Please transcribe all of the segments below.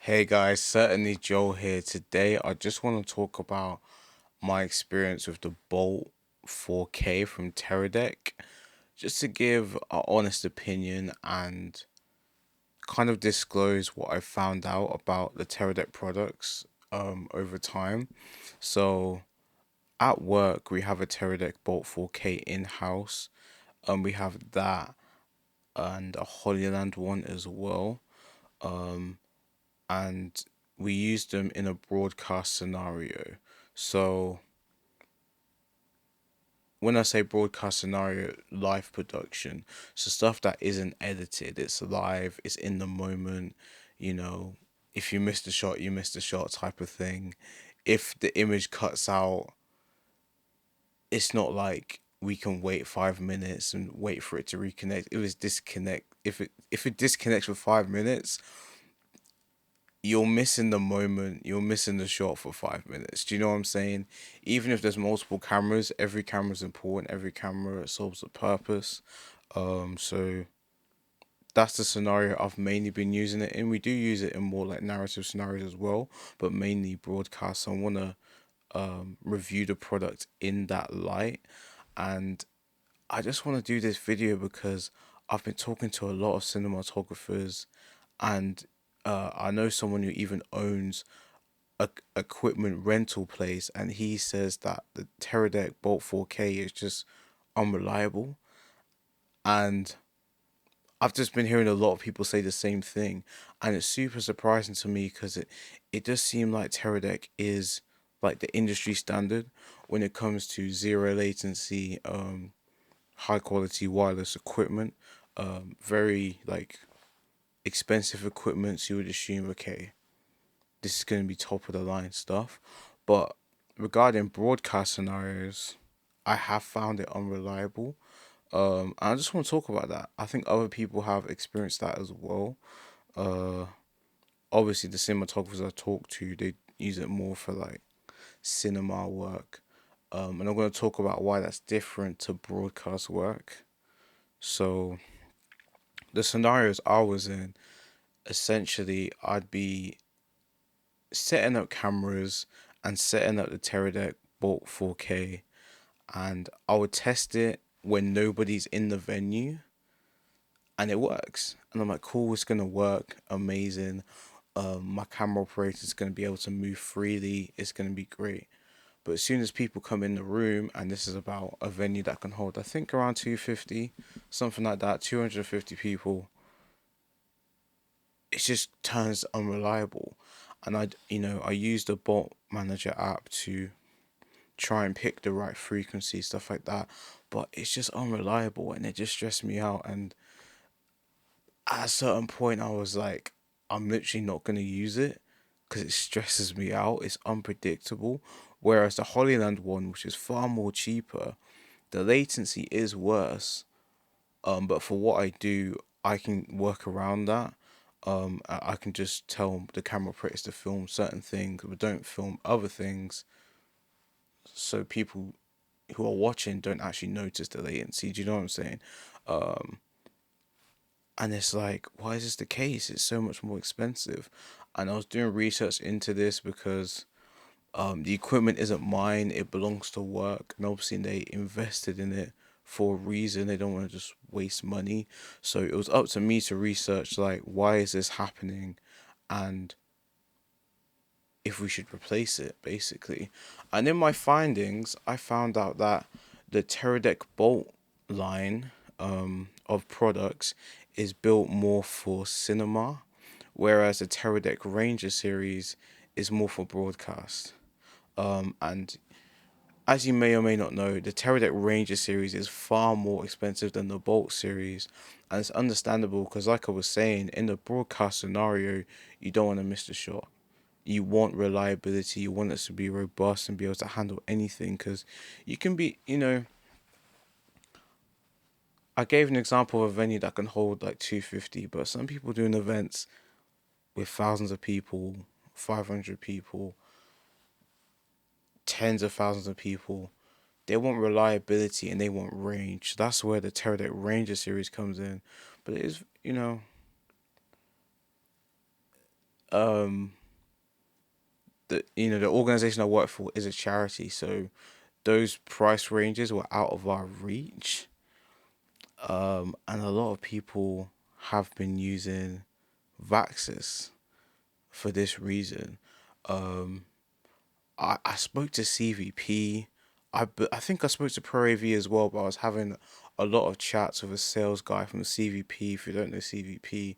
Hey guys, certainly Joel here. Today, I just want to talk about my experience with the Bolt 4K from Teradeck, just to give an honest opinion and kind of disclose what I found out about the Teradeck products over time. So, at work, we have a Teradeck Bolt 4K in-house, and we have that and a Hollyland one as well. Um, and we use them in a broadcast scenario. So when I say broadcast scenario, live production, so stuff that isn't edited, it's live, it's in the moment, you know, if you missed a shot, you missed a shot type of thing. If the image cuts out, it's not like we can wait 5 minutes and wait for it to reconnect. It was disconnect. If it disconnects for 5 minutes, you're missing the moment, you're missing the shot for 5 minutes. Do you know what I'm saying? Even if there's multiple cameras, every camera's important, every camera serves a purpose. So that's the scenario I've mainly been using it in. We do use it in more like narrative scenarios as well, but mainly broadcast. So I wanna review the product in that light. And I just want to do this video because I've been talking to a lot of cinematographers, and I know someone who even owns a equipment rental place, and he says that the Teradeck Bolt 4K is just unreliable. And I've just been hearing a lot of people say the same thing, and it's super surprising to me because it does seem like Teradeck is like the industry standard when it comes to zero latency, high quality wireless equipment, very like expensive equipment. So you would assume, okay, this is going to be top of the line stuff. But regarding broadcast scenarios, I have found it unreliable. And I just want to talk about that. I think other people have experienced that as well. Uh, Obviously, the cinematographers I talk to, they use it more for like cinema work. And I'm going to talk about why that's different to broadcast work. So, the scenarios I was in, essentially, I'd be setting up cameras and setting up the Teradeck Bolt 4K, and I would test it when nobody's in the venue, and it works. And I'm like, cool, it's gonna work, amazing. My camera operator is gonna be able to move freely. It's gonna be great. But as soon as people come in the room, and this is about a venue that can hold, I think around 250, something like that, 250 people, it just turns unreliable. And I use the Bolt Manager app to try and pick the right frequency, stuff like that. But it's just unreliable, and it just stressed me out. And at a certain point, I was like, I'm literally not gonna use it because it stresses me out. It's unpredictable. Whereas the Holyland one, which is far more cheaper, the latency is worse. But for what I do, I can work around that. I can just tell the camera operators to film certain things, but don't film other things, so people who are watching don't actually notice the latency. Do you know what I'm saying? Um, and it's like, why is this the case? It's so much more expensive. And I was doing research into this because the equipment isn't mine; it belongs to work, and obviously they invested in it for a reason. They don't want to just waste money. So it was up to me to research like, why is this happening, and if we should replace it, basically. And in my findings, I found out that the Teradeck Bolt line of products is built more for cinema, whereas the Teradeck Ranger series is more for broadcast. And as you may or may not know, the Teradeck Ranger series is far more expensive than the Bolt series. And it's understandable because, like I was saying, in the broadcast scenario, you don't want to miss the shot. You want reliability, you want it to be robust and be able to handle anything, because you can be, I gave an example of a venue that can hold like 250, but some people doing events with thousands of people, 500 people, tens of thousands of people, they want reliability and they want range. That's where the Teradeck Ranger series comes in. But it is, um the organization I work for is a charity, so those price ranges were out of our reach. And a lot of people have been using Vaxis for this reason. Um, I spoke to CVP. I think I spoke to Pro AV as well, but I was having a lot of chats with a sales guy from CVP. If you don't know CVP,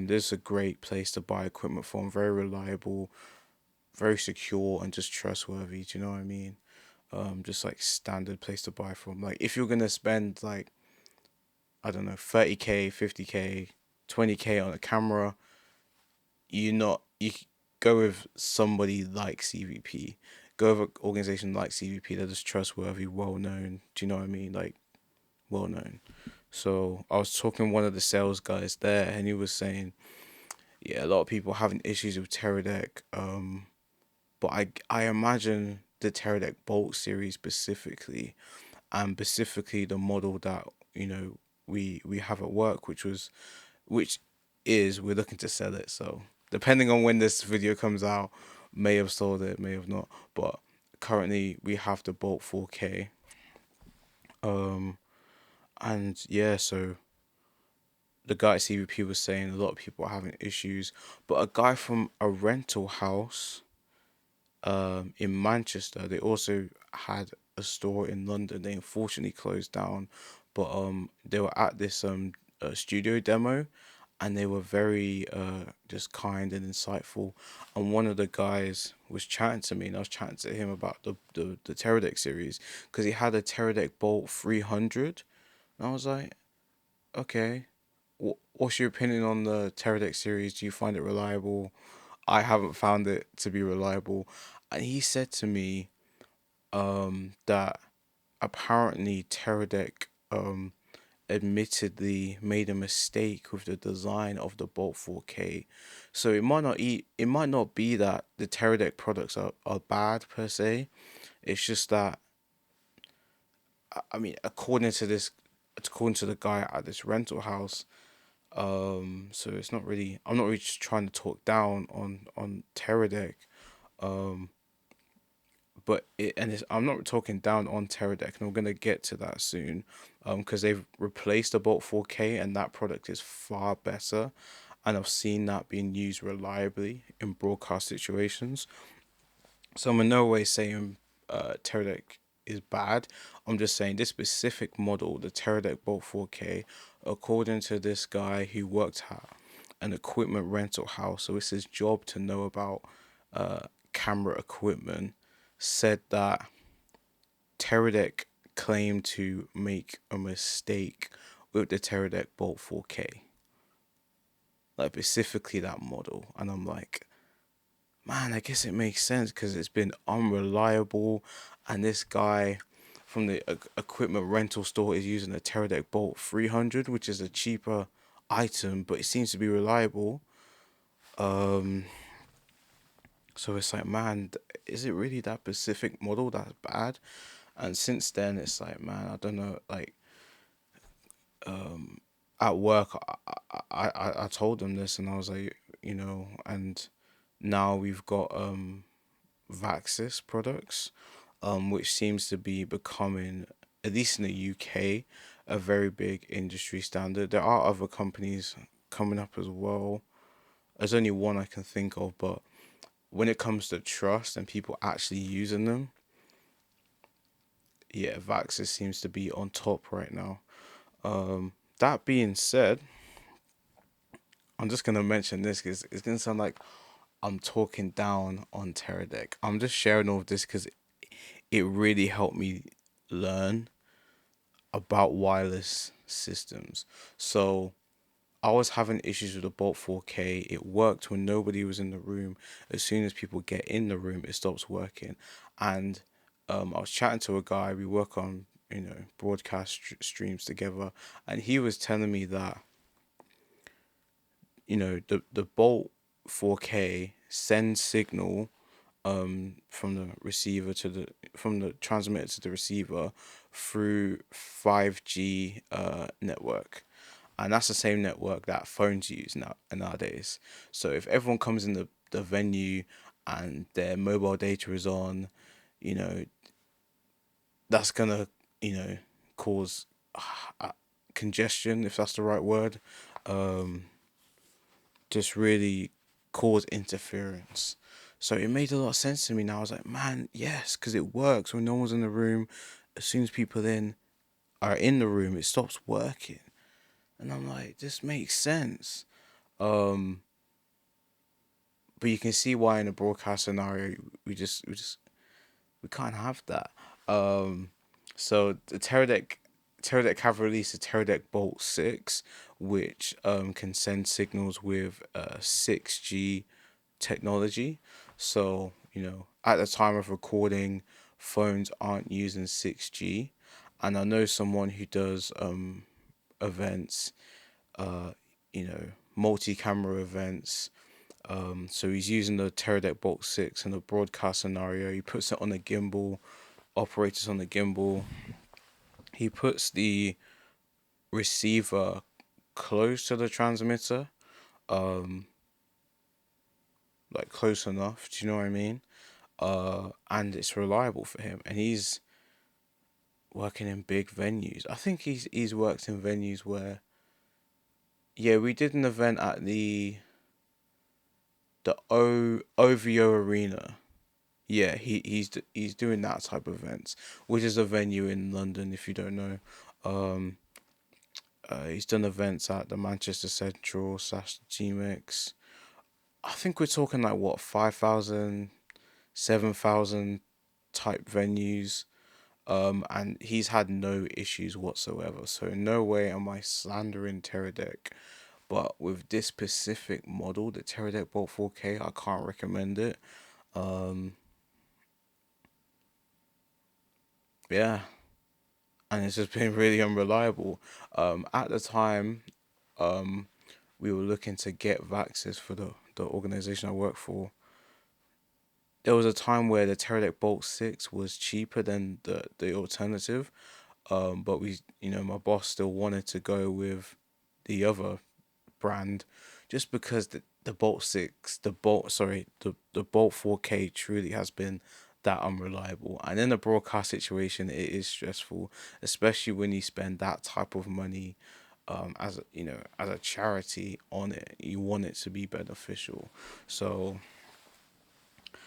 this is a great place to buy equipment from. Very reliable, very secure, and just trustworthy. Do you know what I mean? Just like standard place to buy from. Like if you're gonna spend like, I don't know, 30K, 50K, 20K on a camera, you go with somebody like CVP. Go with an organization like CVP that is trustworthy, well known. Do you know what I mean? Like well known. So I was talking to one of the sales guys there, and he was saying, yeah, a lot of people having issues with Teradeck. But I imagine the Teradeck Bolt series specifically, and specifically the model that we have at work, which is we're looking to sell it. So depending on when this video comes out, may have sold it, may have not. But currently we have the Bolt 4K. Um, and yeah, so the guy at CVP was saying a lot of people are having issues, but a guy from a rental house in Manchester. They also had a store in London. They unfortunately closed down, but they were at this studio demo, and they were very just kind and insightful. And one of the guys was chatting to me, and I was chatting to him about the Teradeck series because he had a Teradeck Bolt 300, and I was like, okay. What's your opinion on the Teradeck series? Do you find it reliable? I haven't found it to be reliable. And he said to me that apparently Teradeck admittedly made a mistake with the design of the Bolt 4K. So it might not be that the Teradeck products are bad per se. It's just that I mean according to the guy at this rental house, so it's not really I'm not really just trying to talk down on Teradeck. Um but I'm not talking down on Teradeck, and I'm gonna get to that soon, because they've replaced the Bolt 4K, and that product is far better, and I've seen that being used reliably in broadcast situations. So I'm in no way saying Teradeck is bad. I'm just saying this specific model, the Teradeck Bolt 4K, according to this guy who worked at an equipment rental house, so it's his job to know about camera equipment, said that Teradeck claimed to make a mistake with the Teradeck Bolt 4K, like specifically that model. And I'm like, man, I guess it makes sense because it's been unreliable, and this guy from the equipment rental store is using a Teradeck Bolt 300, which is a cheaper item, but it seems to be reliable. Um, so it's like, man, is it really that specific model that's bad? And since then, it's like, man, I don't know. Like, at work, I told them this, and I was like, and now we've got Vaxis products, which seems to be becoming, at least in the UK, a very big industry standard. There are other companies coming up as well. There's only one I can think of, but when it comes to trust and people actually using them, yeah, Vaxis seems to be on top right now. That being said, I'm just gonna mention this because it's gonna sound like I'm talking down on Teradeck. I'm just sharing all of this because it really helped me learn about wireless systems. So I was having issues with the Bolt 4K. It worked when nobody was in the room. As soon as people get in the room, it stops working. And I was chatting to a guy. We work on broadcast streams together, and he was telling me that the Bolt 4K sends signal from the receiver to the from the transmitter to the receiver through 5G network, and that's the same network that phones use nowadays. So if everyone comes in the venue and their mobile data is on, you know, that's gonna, you know, cause uh, congestion, if that's the right word. Um, just really cause interference. So it made a lot of sense to me now. I was like, man, yes, because it works when no one's in the room. As soon as people are in the room, it stops working. And I'm like, this makes sense. Um, but you can see why in a broadcast scenario we can't have that. Um, so the Teradeck have released a Teradeck Bolt 6, which can send signals with 6G technology. So, at the time of recording, phones aren't using 6G. And I know someone who does events, uh, multi camera events. So he's using the Teradeck Bolt 6 in a broadcast scenario. He puts it on a gimbal, operates on the gimbal. He puts the receiver close to the transmitter, um, like close enough. Do you know what I mean? And it's reliable for him. And he's working in big venues. I think he's worked in venues where, yeah, we did an event at the OVO Arena. Yeah, he's doing that type of events, which is a venue in London. If you don't know, um, he's done events at the Manchester Central / GMX. I think we're talking like what 5,000, 7,000 type venues. And he's had no issues whatsoever. So in no way am I slandering Teradeck, but with this specific model, the Teradeck Bolt 4K, I can't recommend it. Um, yeah, and it's just been really unreliable. At the time, um, we were looking to get Vaxes for the organization I work for. There was a time where the Teradeck Bolt 6 was cheaper than the alternative. But my boss still wanted to go with the other brand just because the Bolt 6, the Bolt 4K truly has been that unreliable. And in a broadcast situation, it is stressful, especially when you spend that type of money as a charity on it. You want it to be beneficial. So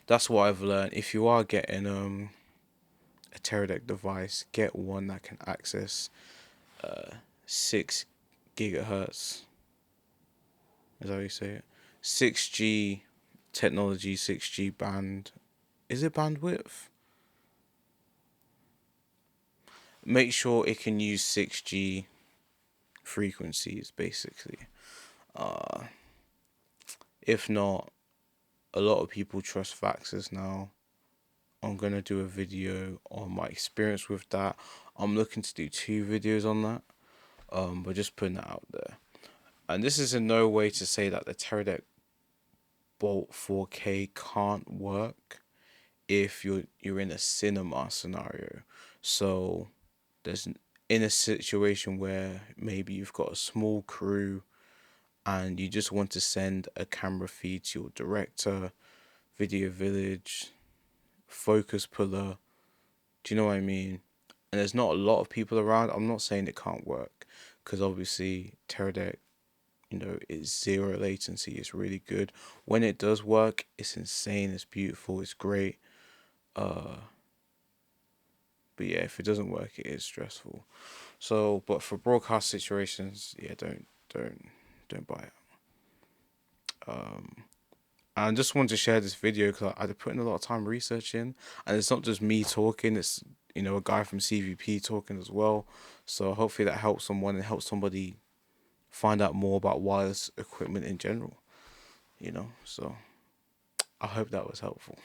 that's what I've learned. If you are getting a Teradeck device, get one that can access 6 gigahertz. Is that how you say it? 6G technology, 6G band. Is it bandwidth? Make sure it can use 6G frequencies, basically. Uh, if not, a lot of people trust faxes now. I'm gonna do a video on my experience with that. I'm looking to do 2 videos on that. But just putting that out there. And this is in no way to say that the Teradeck Bolt 4K can't work if you're in a cinema scenario. So there's in a situation where maybe you've got a small crew and you just want to send a camera feed to your director, video village, focus puller. Do you know what I mean? And there's not a lot of people around. I'm not saying it can't work because obviously Teradeck, it's zero latency. It's really good. When it does work, it's insane. It's beautiful. It's great. Uh, but yeah, if it doesn't work, it is stressful. So, but for broadcast situations, yeah, don't buy it. Um, and I just wanted to share this video because I put in a lot of time researching, and it's not just me talking. It's a guy from CVP talking as well. So hopefully that helps someone and helps somebody find out more about wireless equipment in general. So I hope that was helpful.